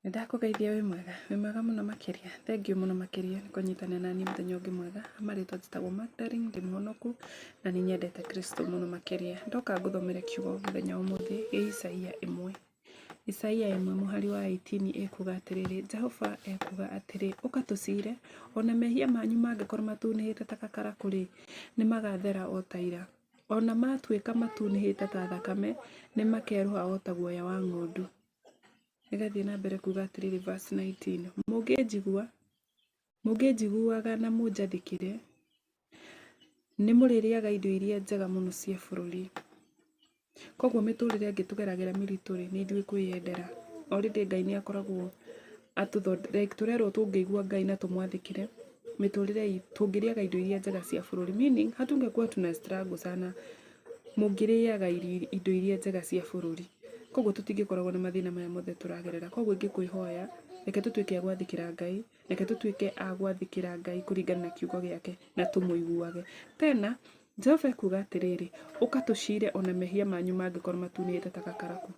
Ndakugeithia wi mwega muno makiria. Thengiũ muno makiria nĩ kũnyitanĩra na niĩ mũthenya ũngĩ mwega. Marĩtwa njĩtagwo Magdalene, ndĩ mũhonoku na nĩ nyendete Kristo muno makiria. Ndoka ngũthomere kiugo mũthenya ũmũthĩ gĩ Isaia 1. Isaia 1 mũhari wa 18 ĩkuga atĩrĩrĩ, Jehova ekuga atĩrĩ, ũka tũcire, ona mehia manyu mangĩkorwo matunĩhĩte ta gakarakũ-rĩ, nĩ magathera o ta ira. Ona matuĩka matunĩhĩte ta thakame, nĩ makerũha o ta guoya wa ng'ondu. Igathiĩ na mbere kuga atĩrĩrĩ verse 19. Mũngĩnjiguaga na mũnjathĩkĩre, nĩ mũrĩrĩaga indo iria njega mũno cia bũrũri. Koguo mĩtũrĩre ĩngĩtũgeragĩra mĩritũ-rĩ, nĩ ithuĩ kwĩyendera. Already Ngai nĩ akoragwo tũrerwo tũngĩigua Ngai na tũmwathĩkĩre, mĩtũrĩre tũngĩrĩaga indo iria njega cia bũrũri. Meaning hatungekuwa tuna struggle sana mũngĩrĩaga indo iria njega cia bũrũri. Koguo tũtingĩkoragwo na mathĩna maya mothe tũragerera. Koguo ingĩkwĩhoya, reke tũtuĩke a gwathĩkĩra Ngai, reke tũtuĩke a gwathĩkĩra Ngai kũringana na kiugo gĩake na tũmũiguage. Tena Jehova ekuga atĩrĩrĩ, ũka tũcire ona mehia manyu mangĩkorwo matunĩhĩte ta gakarakũ.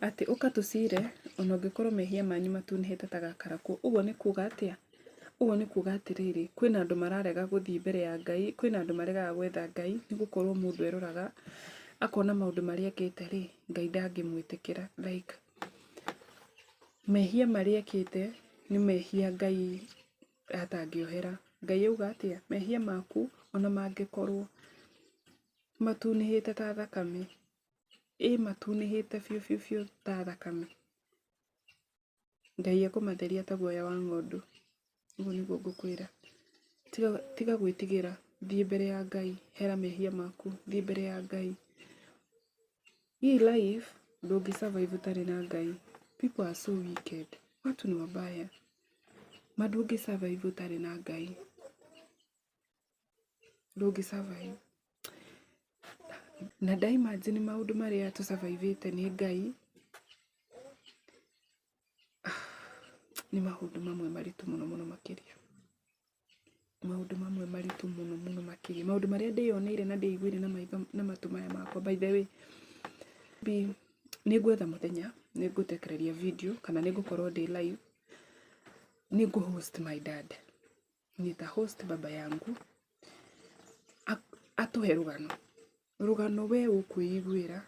Atĩ ũka tũcire ona ũngĩkorwo mehia manyu matunĩhĩte ta gakarakũ. Ũguo nĩ kuga atĩa? Ũguo nĩ kuga atĩrĩrĩ, kwĩna andũ mararega gũthiĩ mbere ya Ngai, kwĩna andũ maregaga gwetha Ngai, nĩ gũkorwo mũndũ eroraga akona maũndũ marĩa ekĩte-rĩ, Ngai ndangĩmwĩtĩkĩra. Like mehia marĩa ekĩte nĩ mehia Ngai atangĩohera. Ngai auga atĩa? Mehia maku ona mangĩkorwo matunĩhĩte ta thakame, matunĩhĩte biũ ta thakame, Ngai ekũmatheria ta guoya wa ng'ondu. Ũguo nĩguo ngũkwĩra. Tiga gwĩtigĩra, thiĩ mbere ya Ngai, hera mehia maku, thiĩ mbere ya Ngai. Hii life ndũngĩ survive ũtarĩ na Ngai. People are so wicked. Watu ni wabaya. Ndũngĩ survive ũtarĩ na Ngai. Ndũngĩ survive. Na ndaimagine maũndũ marĩa tũsurvivĩte nĩ Ngai. Nĩ maũndũ mamwe maritũ mũno makĩria. Maũndũ mamwe maritũ mũno makĩria. Maũndũ marĩa ndĩyoneire na ndĩiguire na matũ maya makwa. By the way, nĩ ngwetha mũthenya, nĩ ngũtekereria video kana nĩ ngũkorwo ndĩ live. Nĩ host my dad. Nita host baba yangu. Atuhe rugano. Rugano we ũkwĩiguĩra.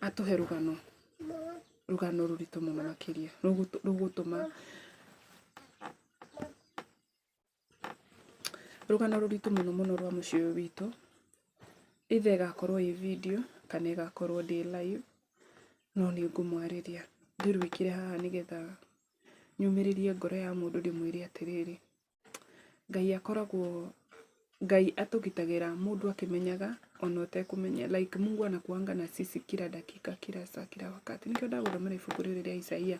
Atuhe rugano. Rugano rũritũ mũno makĩria. Rũgũtũma rugano rũritũ mũno rwa mũciĩ ũyũ witũ. Either ĩgakorwo ĩ video kana ĩgakorwo ndĩ live. No nĩ ngũmwarĩria. Ndĩrũĩkĩre haha nĩgetha nyũmĩrĩrie ngoro ya mũndũ ndĩmwĩre atĩrĩrĩ. Ngai atũgitagĩra mũndũ akĩmenyaga ona ũtekũmenya. Like Mungu anakuanga na sisi kila dakika, kila saa, kila wakati. Nĩkĩo ndagũthomera ibuku rĩrĩ rĩa Isaia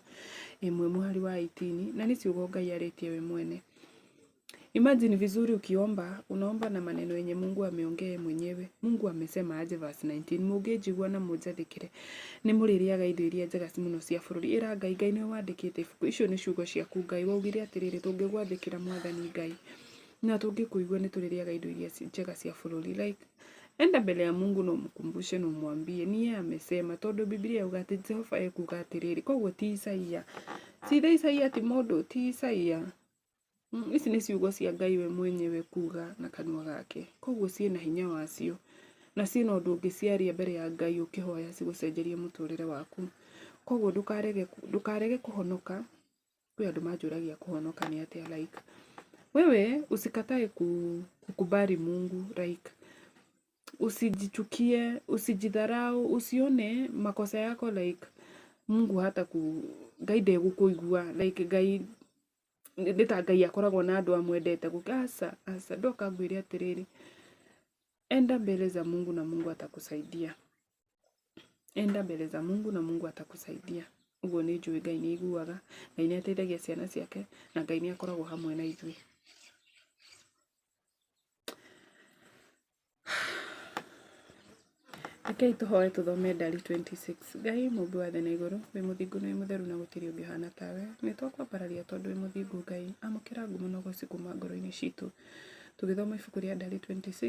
1 mũhari wa 18 na nĩ ciugo Ngai arĩtie we mwene. Imagine vizuri ukiomba, unaomba na maneno yenye Mungu ameongea mwenyewe. Mungu amesema aje verse 19. Mũngĩnjigua na mũnjathĩkĩre, nĩ mũrĩrĩaga indo iria njega mũno cia bũrũri. Ĩra Ngai nĩ wandĩkĩte ibuku. Icio nĩ ciugo ciaku Ngai. Waugire atĩrĩrĩ, tũngĩgwathĩkĩra Mwathani Ngai na tũngĩkũigua nĩ tũrĩrĩaga indo iria njega cia bũrũri. Like enda mbele ya Mungu na umkumbushe na umwambie ni yeye amesema, tondũ Biblia yauga atĩ Jehova ekuga atĩrĩrĩ. Koguo ti Isaia. Si Isaia ti mũndũ, ti Isaia. Ici nĩ ciugo cia Ngai we mwenyewe kuga na kanua gake. Koguo ciĩna hinya wacio na ciĩna ũndũ ũngĩciaria mbere ya Ngai ũkĩhoya cigũcenjerie mũtũrĩre waku. Koguo ndũkarege kũhonoka. Kwĩ andũ manjũragia kũhonoka nĩ atĩa. Like wewe usikatae kukubali Mungu. Like usijichukie, usijidharau, usione makosa yako. Like Mungu hata Ngai ndegũkũigua. Like Ngai ndeta Ngai akoragwo na andũ amwendete gũkasa ndoka ngwĩre atĩrĩrĩ, enda mbele za Mungu na Mungu atakusaidia. Enda mbele za Mungu na Mungu atakusaidia. Ũguo nĩ njũĩ Ngai nĩ aiguaga, Ngai nĩ ateithagia ciana ciake na Ngai nĩ akoragwo hamwe na ithuĩ. Rekei tũhoe tũthome Ndari 26. Ngai mũmbi wa thĩ na igũrũ, wĩ mũthingu na wĩ mũtheru na gũtirĩ ũngĩ ũhana tawe. Nĩ twakwambararia tondũ wĩ mũthingu Ngai. Amũkĩra ngumo na ũgooci kuuma ngoro-inĩ citũ. Tũgĩthoma ibuku rĩa Ndari 26.